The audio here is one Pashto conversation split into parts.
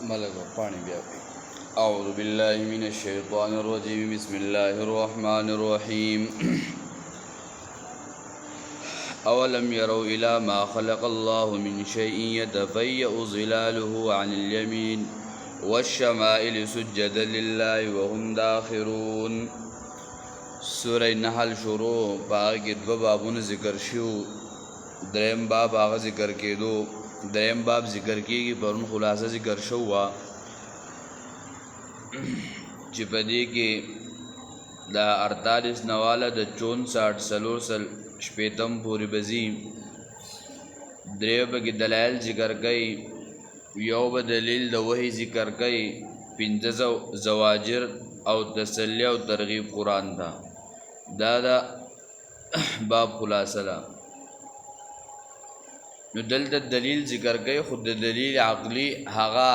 ملک پانی بیا کوي. اعوذ بالله من الشیطان الرجیم بسم الله الرحمن الرحیم اولم يروا الى ما خلق الله من شيء يتفيأ ظلاله عن اليمين والشمائل سجدا لله وهم داخرون. سورہ نحل شروع باغ دو بابون ذکر شو. دریم باب آغا ذکر کېدو. دریم باب ذکر کېږي پرون خلاصه ذکر شو وا چې په دې کې دا 48 نواله د 64 سلوسل شپیتم پوری بزی دریو بگی دلائل ذکر کئی یو با دلیل دا وحی ذکر کئی پنځه زواجر او تسلی او ترغیب قرآن دا دا باب خلاصه دا. نو دلتا دلیل ذکر کئی خود دلیل عقلی هغا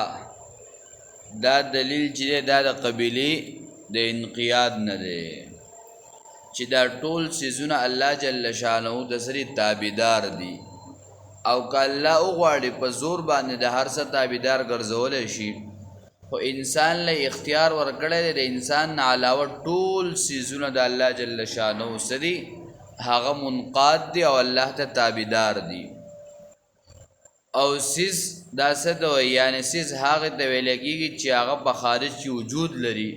دا دلیل چیده دا قبیلی دا انقیاد نده چې دا ټول سيزونه الله جل شانه د سری تابعدار دي او که الله وغواړي په زور باندې د هر څه تابعدار ګرځول شي خو انسان له اختیار ورکړی دی. د انسان نه علاوه ټول سيزونه د الله جل شانه سری هغه منقاد دي او الله ته تابعدار دي. او سیز دا څه ته وایي؟ یعنې سیز هغه ته ویل کېږي چې هغه په خارج کې وجود لري،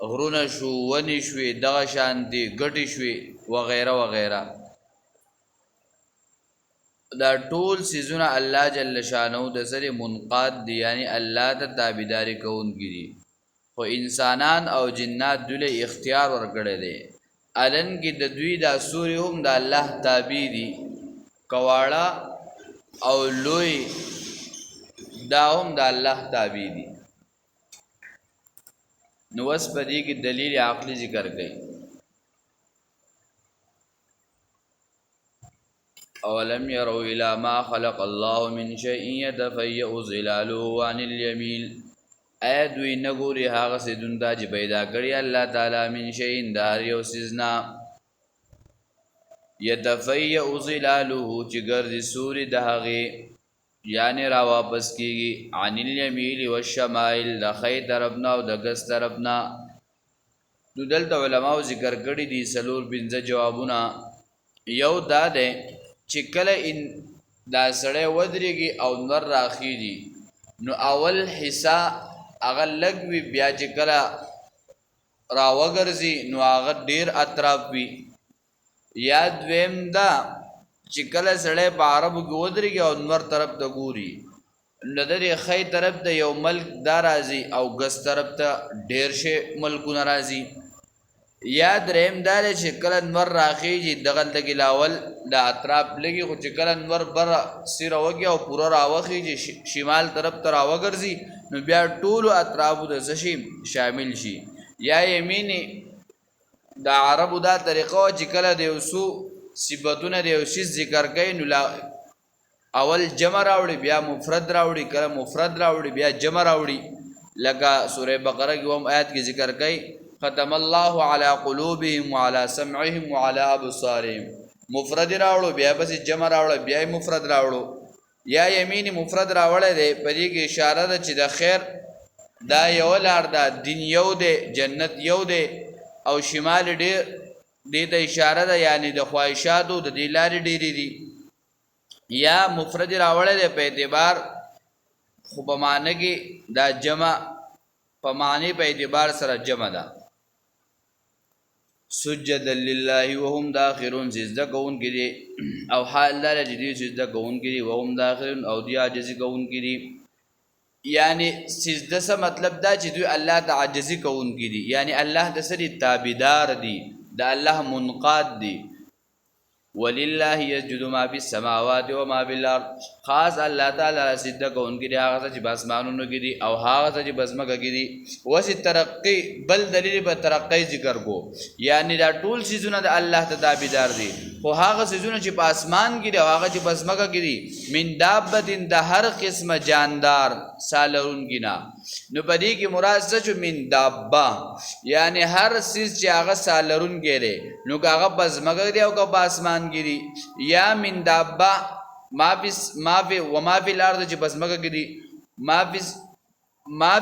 غرونه شو، ونی شوې، دغه شانتي ګټې شوې وغیره وغیره. دا ټول سیزونه الله جل شانه د سره منقاد دي، یعنی الله ته تابعداري کوونکي دي. خو انسانان او جنات دوی اختیار ورکړی دی. الن کې د دوی دا سوري هم د الله تابع دي، کواړه او لوی دا هم د الله تابع دي. نو وس په دې کې دلیل عقلی ذکر کړي. اولم يروا الى ما خلق الله من شيء يتفيأ ظلاله عن اليمين. اے دوی نګوري هغه سيدون دا چې پیدا کړی الله تعالی من شيء دار یو سيزنا يتفيأ ظلاله چې ګرځي سوري د هغه یعنی را واپس کیږي عن الیمین والشمائل د خی طرفنا او د ګس طرفنا. نو دلته علماء ذکر کړي دي سلور پنځه جوابونه. یو دا ده چې کله دا سړی ودرېږي او نور راخیږي نو اول حصہ هغه لږ وي، بیا چې کله راوګرځي نو هغه ډیر اطراف وي. یا دویم دا چې کله سړی په عربو کې ودرېږي او نور طرف ته ګوري نو د دې خی طرف ته یو ملک دا راځي او ګس طرف ته ډېر شي ملکونه راځي. یا دریم دا دی چې کله نور راخیږي دغلته کې لاول د اطراف لګي، خو چې کله نور بره سیره وږي او پوره راوخیږي شمال طرف ته راوګرځي نو بیا ټولو اطرافو د څه شي شامل شي. یا یمیني د عربو دا طریقه چې کله د یو څو صفتونه د یو شي ذکر کوي نو اول جمع راوړي بیا مفرد راوړي، کله مفرد راوړي بیا جمع راوړي. لکه سوره بقره کې هم آیات کې ذکر کوي ختم الله على قلوبهم وعلى سمعهم وعلى ابصارهم. مفرد راوړو بیا پس جمع راوړو بیا مفرد راوړو. یا یمین مفرد راوړی دی، په دې کې اشاره ده چې د خیر دا یو لار ده، دین یو دی، جنت یو دی، او شمال ډېر دې ته اشاره ده، یعنی د خواهشاتو د دې لارې ډېرې دي. یا مفرد راوړی دی په اعتبار خو په معنی کې دا جمع په معنی په اعتبار سره جمع ده. سجدا لله وهم داخرون، سجده کوونکي دي او حال دا چې دوی سجده کوونکي دي، وهم داخرون او دوی عاجزي کوونکي دي. یعنی سجده څه مطلب دا چې دوی الله ته عاجزي کوونکي دي، یعنی الله د سری تابعدار دي، د الله منقاد دي. ولله يسجد ما في السماوات وما في الارض. خاص الله تعالی سجده کوونکي دي هغه چې په اسمانونو کې دي او هغه چې په ځمکه کې دي. وسی ترقی بل دلیل په ترقی ذکر کو، یعنی دا ټول سيزونه د الله ته تابعدار دي، خو هغه سيزونه چې په اسمان کې دي او هغه چې په ځمکه کې دي من دابتین د هر قسمه جاندار سالرون کینا. نو په دې کې مراد څه من دابه، یعنی هر سیز چې هغه سالرون کې دي نو هغه په ځمکه کې دي او په اسمان کې دي. یا من دابه ما فی وما فی الارض چې په ځمکه کې دي، ما فی ما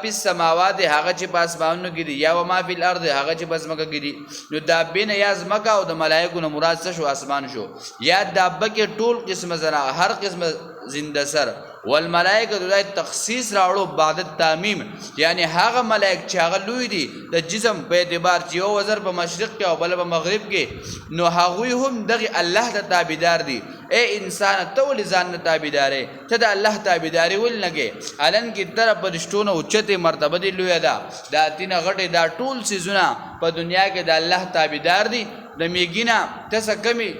فی السماوات هغه چې په اسمانونو کې دي یا و ما فی الارض هغه چې په ځمکه کې دي نو دابې نه یا ځمکه او د ملایکو نه مراد څه شو اسمان شو یا دابه کې ټول قسمه زنا هر قسمه زنده سر والملائکه د تخصیص راوړو بعد التامیم یعنی هغه ملائک چې هغه لوی دي د جسم په اعتبار چې یو وزر په مشرق کې او بل په مغرب کې نو هغوی هم دغه الله ته تابعدار دي اے انسان ته ولې ځان نه تابعدارې ته د الله تابعداري ولې نه کې الان کې تر پرشتونه اوچته مرتبه دی لوی ده دا تینه غټه دا ټول سيزونه په دنیا کې د الله تابعدار دي د میګینا تاسو کمی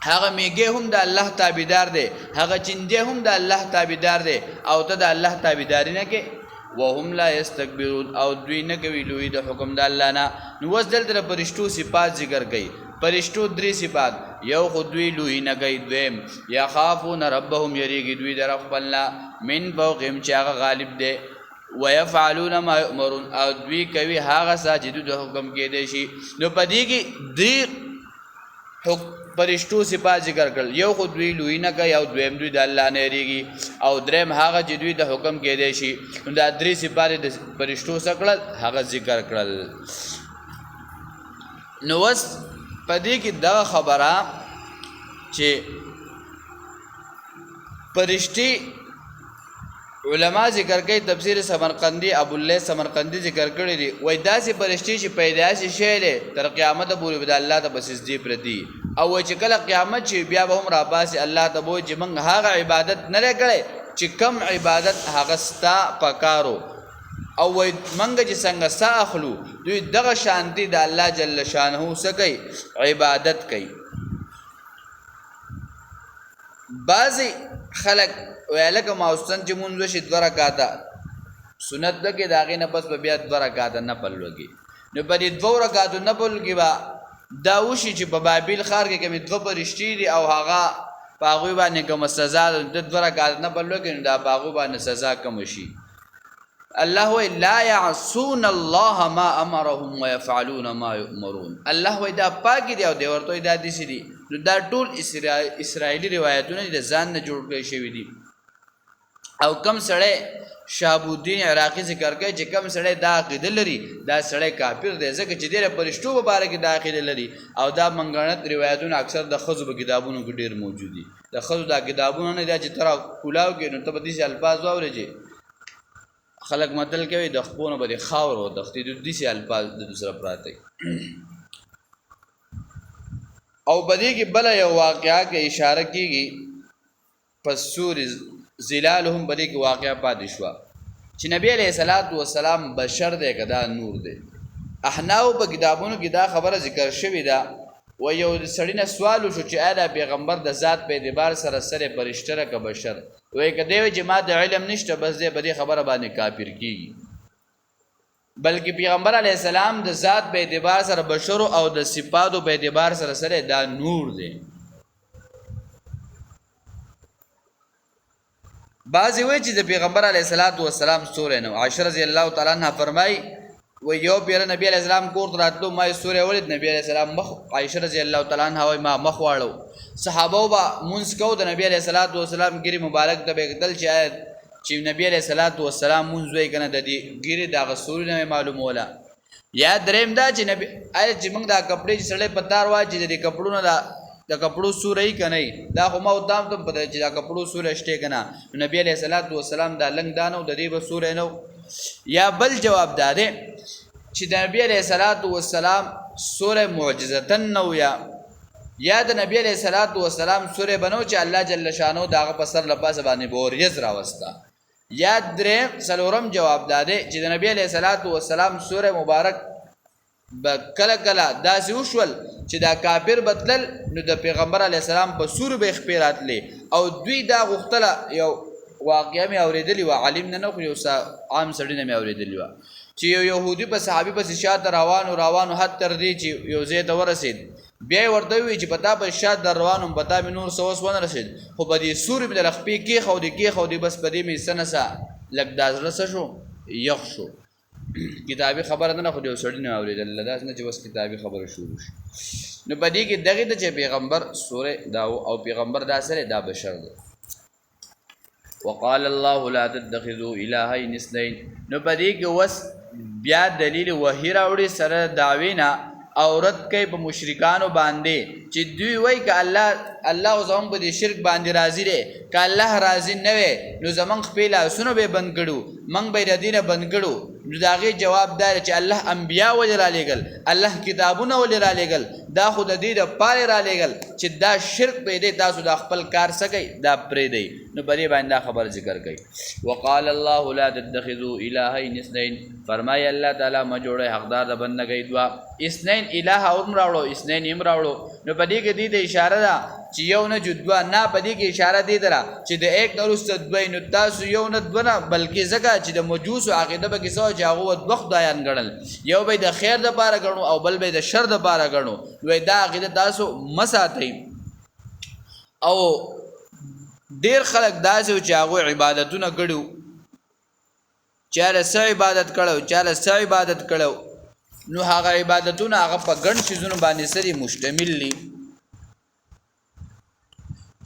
هغه میګه هم د الله تابعدار دی هغه چنده هم د الله تابعدار دی او ته د الله تابعداري نه کې وهم لا یستكبرون او دوی نه کوي لوی د حکم د الله نه نو وس دلته پرشتو صفات ذکر کړي پرشتو درې صفات یو خود دوی لوی نه کوي دویم یخافون ربهم یریږي دوی در خپلنا من فوقهم چې هغه غالب دی ويفعلون ما يؤمرون او دوی کوي هغه ساجدو د حکم کې دی شي نو پدې کې درې پرشتو صفات ذکر کړل یو خود دوی لوی نه کوي او دویم دوی د الله نه یریږي او دریم هغه چې دوی د حکم کې دی شي نو دا درې صفات د پرشتو سره هغه ذکر کړل نو وس پدې کې دا خبره چې پرشتي علما ذکر کوي تفسیر سمرقندی ابو الله سمرقندی ذکر کړی دی وای داسې پرشتي چې پیدایش شي له تر قیامت پورې بد الله ته بسز دی پردي او چې کله قیامت چې بیا به هم را باسي الله ته وای چې موږ هغه عبادت نه لري چې کم عبادت هغه ستا پکارو او وای منګه چې څنګه ساخلو دوی دغه شانتي د الله جل شانه سکی عبادت کوي بعضی خلق ویلکه ماوستن چې مونږ شي 2 رکعاته سنت ده کې داغه نه پس بیا 2 رکعاته نه پلوږي نو په دې 2 رکعاتو نه پلوږي با دا وشي چې په بابل خار کې کوم 2 پرشتي دي او هغه پاغوي باندې کوم سزا د 2 رکعات نه پلوږي نو دا پاغو باندې سزا کوم شي الله لا يعصون الله ما امرهم ويفعلون ما يؤمرون الله وای دا پاک دی او دی ورته دا دي سي دي نو دا ټول اسرائیلی روایتونه د ځان نه جوړ کړي شوی دي او کم سړی شهاب الدین عراقی ذکر کوي چې کم سړی دا عقیده لري دا سړی کافر دی ځکه چې ډېر پرشتو په باره کې دا عقیده لري او دا منګنت روایتونه اکثر د خزو په کتابونو کې ډېر موجود دي د خزو دا کتابونه نه دا چې تر کولاو کې نو ته به دې الفاظ واورې خلق متل کوي د خپونه به خاور او د ختې د دې الفاظ د دوسر پراته او بدی کې بل یو واقعا کې اشاره کیږي پس سور زلالهم بدی کې واقعا پاتې شو چې نبی علیہ الصلوۃ والسلام بشر دی کدا نور دی احناو په کتابونو کې دا خبره ذکر شوې ده و یو سړی نه سوال وشو چې اله پیغمبر د ذات په اعتبار سره سره پرشتره که بشر وای کدی چې ما د علم نشته بس دې بدی خبره باندې کافر کیږي بلکې پیغمبر علی السلام د ذات په اعتبار سره بشر او د صفاتو په اعتبار سره سره دا نور دی بعضی وی چې د پیغمبر علی السلام سورې نو عائشہ رضی الله تعالی عنها فرمای و یو پیر نبی علیہ السلام کور راتلو ما سورې ولید نبی علیہ السلام مخ عائشہ رضی الله تعالی عنها ما مخ واړو صحابه با مونږ کو د نبی علیہ السلام ګری مبارک ته بدل چې نبی علیہ الصلوۃ والسلام منځوي کنه د دې ګيري دا غسول نه معلوم ولا یا دریم دا چې نبی آی چې موږ دا کپڑے چې سړې پتار وا چې د کپړو نه د کپړو سورې کنه دا خو ما ودام ته پته چې دا کپړو سورې شته کنه نبی علیہ الصلوۃ والسلام دا لنګ دانو د دې به سورې نو یا بل جواب داده چې د نبی علیہ الصلوۃ والسلام سورې معجزتن نو یا د نبی علیہ الصلوۃ والسلام سورې بنو چې الله جل شانو داغه پسر لپاسه باندې بوریز راوستا یا درې سلورم جواب داده چې د نبی علیہ الصلوۃ والسلام سورې مبارک کله کله داسې وشول چې دا کافر بدلل نو د پیغمبر علیہ السلام په سور به خبراتلې او دوی دا غختله یو واقعا مې اوریدلی و عالم نه خو یو عام سړی نه مې اوریدلی و چې یو يهودي په صحابي په شاته روانو حد تر دې چې یو ځای ته ورسید بیا ورته وی چې پتا په شاته در روانم پتا مې نور سوس ونه رسید خو په دې سوري په لخپې کې خو دې بس په دې مې سنسا لګ دازره شو یخ شو کتابي خبره نه خو دې سړی نه اوریدل داس نه چې بس کتابي خبره شروع شي نو په دې کې دغه د پیغمبر سورې دا او پیغمبر دا سره دا بشر دی وقال الله لا تتخذوا الهين اثنين. نو پدې کې وس بیا دلیل وحی راوړي سره داوینا اورت کوي په مشرکانو باندې چې دوی وایي ک الله زمون په دې شرک باندې راضي دی ک الله راضي نه وي نو زمون خپل اسونه به بند کړو من به د دینه بند کړو. نو داغه جواب دار چې الله انبیا ولر علیګل الله کتابونه ولر علیګل دا خود دې د پاره را لګل چې دا شرک به دې تاسو د خپل کار سکی دا پرې دی. نو بری باندې خبر ذکر کړي. وقال الله لا تتخذوا الهين اثنين. فرمای الله تعالی ما جوړه حقدار د بندګۍ دوا اثنين الہ اور راوړو اثنين یم راوړو. نو پدې کې دې اشاره ده چې یو نه جدوا نه پدې کې اشاره دی درا چې د ایک نورست دوی نو تاسو یو نه دونه بلکې زګه چې د مجوس او عقیده به کې سو جاغو د وخت دایان غړل یو به د خیر د پاره غړو او بل به د شر د پاره غړو. وای دا عقیده تاسو مساتئ. او ډیر خلک داسې چې هغه عبادتونه کړو چاله سې عبادت کړو چاله سې عبادت کړو نو هغه عبادتونه هغه په ګڼ شیزونو باندې سری مشتمل دي.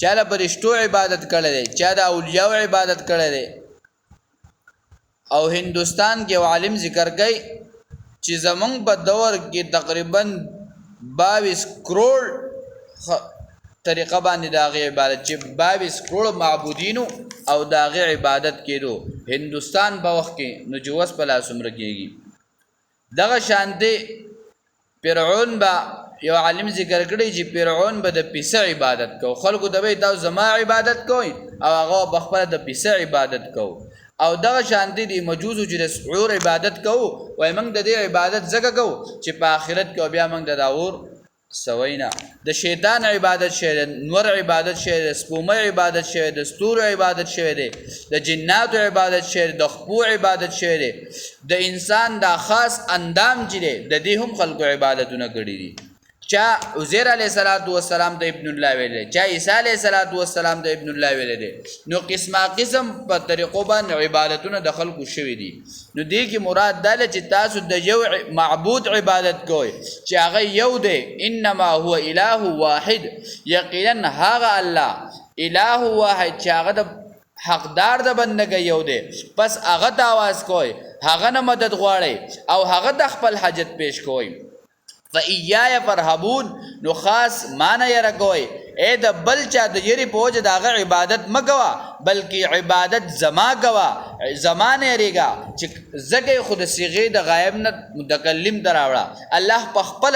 چاله پرشتو عبادت کړي چا د اولیاء عبادت کړي. او هندستان کې عالم ذکر کوي چې زمونږ په دور کې تقریبا 22 کروڑ طریقه باندې داغه عبادت چې 22 کروڑ معبودینو او داغه عبادت کېدو هندستان په وخت کې نو جوس په لاس عمر کېږي. دغه شانته فرعون با یو عالم ذکر کړی چې فرعون به د پیسه عبادت کو خلکو دبي تاسو زما عبادت کوئ او هغه بخپله د پیسه عبادت کو. او دغه شانتی دی مجوسو چې د سعور عبادت کو وای موږ د دې عبادت زګه کو چې په آخرت کې بیا موږ د داور سوینا. د شیطان عبادت شه نور عبادت شه د سپومه عبادت شه د ستور عبادت شه د جنات عبادت شه د خپو عبادت شه د انسان د خاص اندام چې د دې هم خلکو عبادتونه کړی دي. چا عزیر علیہ السلام د ابن الله ویل چا عیسی علیہ السلام د ابن الله ویل نو قسم په طریقو باندې عبادتونه د خلکو شوی دي. نو دې کې مراد ده چې تاسو د یو معبود عبادت کوئ چې هغه یو دی انما هو اله واحد یقینا هغه الله اله واحد چې هغه د حقدار د بندګۍ یو دی پس هغه ته आवाज کوئ هغه نه مدد غواړئ او هغه د خپل حاجت پیش کوئ. فإياي فرهبون نو خاص معنی یې راکوي اے د بل چا د یری پوج داغه عبادت مګوا بلکې عبادت زما گوا زمانه ریګا چې زګي خود صيغه د غایب نه متکلم دراوړه الله په خپل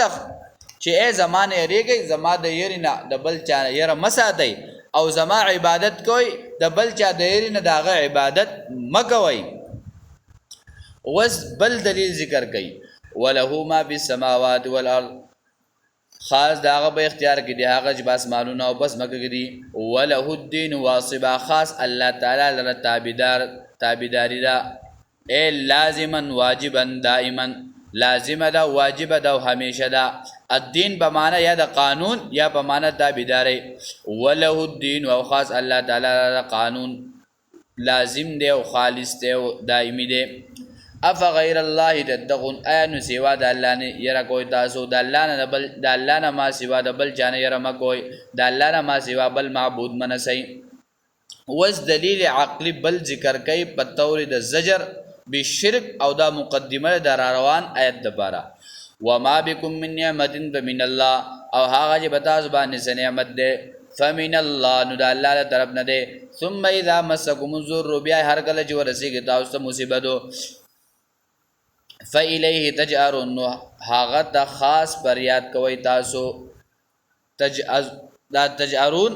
چې اے زمانه ریګي زما د یری نه د بل چا یره مسادای او زما عبادت کوي د بل چا د یری نه داغه عبادت مګوي. وس بل دلیل ذکر کوي وله ما فی السماوات والارض خاص داغه په اختیار کې دی هغه چې بس مالونه او بس مکه کې دي. وله الدین واصبا خاص الله تعالی لره تابعداری دا اے لازما واجبا دائما لازم دا واجب دا او همیشه دا. الدین په معنا یا د قانون یا په معنا تابعداري. وله الدین او خاص الله تعالی لره قانون لازم دی او خالص دی او دائمی دی. اف غیر الله تتقون ان سوا د الله نه یره کوئی تاسو د الله نه ما سوا د بل جان یره ما کوئی د الله نه ما سوا بل معبود منسي. وس دلیل عقلی بل ذکر کوي په تور د زجر بالشرک او دا مقدمه د روان آیت د بارا وما بكم من نعمت فمن الله او هغه چې بتا زبان سه نعمت ده فمن الله نو د الله له طرف نه ده. ثم اذا مسكم الضر بیا هر کله چې ورسیږي تاسو ته مصیبتو فإلیه تجأرون نو هغه ته خاص پریاد کوي تاسو تجأرون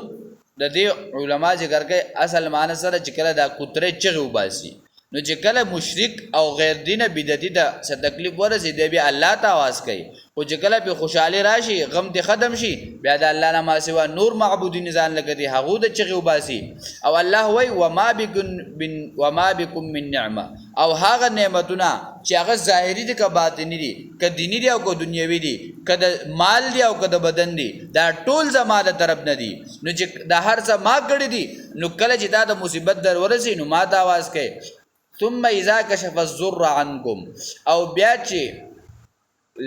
د دې علما ذکر کوي اصل معنی سره چې کله دا کوتره چغه وباسي نو چې کله مشرک او غیر دینه بدعتي ته څه تکلیف ورسي دی بیا الله ته आवाज کوي او چې کله په خوشحالي راشي غم دې ختم شي بیا د الله نه ما سوا نور معبودین ځان لکه دي هغه د چغه وباسي. او الله وای وما بكم من نعمه او هغه نعمتونه چې هغه ظاهري دي که باطنی دي که دینی دي او که دنیوي دي که د مال دي او که د بدن دي دا ټول زماده طرف نه دي. نو چې د هر څه ما کړی دي نو کله چې دا د مصیبت در ورسي نو ما ته आवाज کوي. ثم اذا كشف الضر عنكم او بیا چې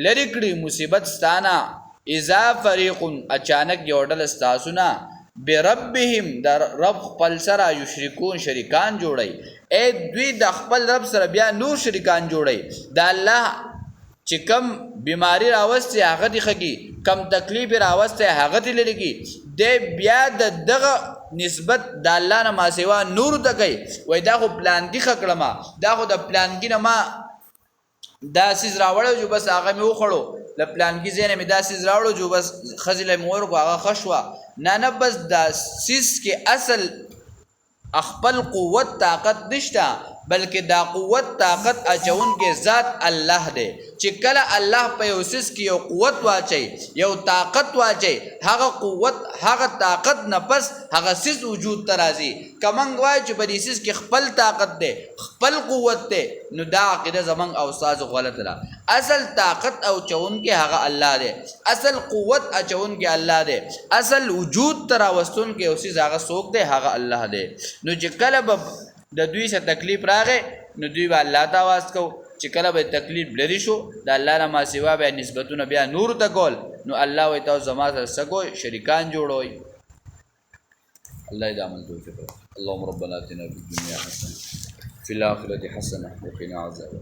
لری کړي مصیبت ستانه اذا فريق اچانک یو ډل استاسونه بربهم د رب خپل سره یشرکون شریکان جوړي اے دوی د خپل رب سره بیا نور شریکان جوړي د الله چې کم بیماری راوستي هغه دی خږي کم تکلیف راوستي هغه دی لريږي د بیا د دغه نسبت د الله نه ما سیوا نور ته کوي وای دا خو پلان کې خکړما دا خو د پلان کې نه ما دا سیز راوړو جو بس هغه مې وخړو د پلان کې زینې مې دا سیز راوړو جو بس خزل مور کو هغه خشوا نه بس دا سیز کې اصل خپل قوت طاقت نشته بلکې دا قوت طاقت اچون کې ذات الله دی چې کله الله په یو سیس کې یو قوت واچي یو طاقت واچي هغه قوت هغه طاقت نه پس هغه سیس وجود ته راځي کمنګ وای چې په دې سیس کې خپل طاقت دی خپل قوت دی نو دا عقیده زمنګ او استاد غلط را اصل طاقت او چون کې هغه الله دی اصل قوت اچون کې الله دی اصل وجود تر واستون کې اوسې هغه څوک دی هغه الله دی نو چې کله د دوی سره تکلیف راغې نو دوی به الله ته आवाज کو چې کله به تکلیف لري شو د الله نه ما سیوا به نسبتونه بیا نور ته کول نو الله وي تاسو زما سره سکو شریکان جوړوي الله دې عمل توفیق اللهم ربنا اتنا في الدنيا حسنه في الاخره حسنه وقنا عذاب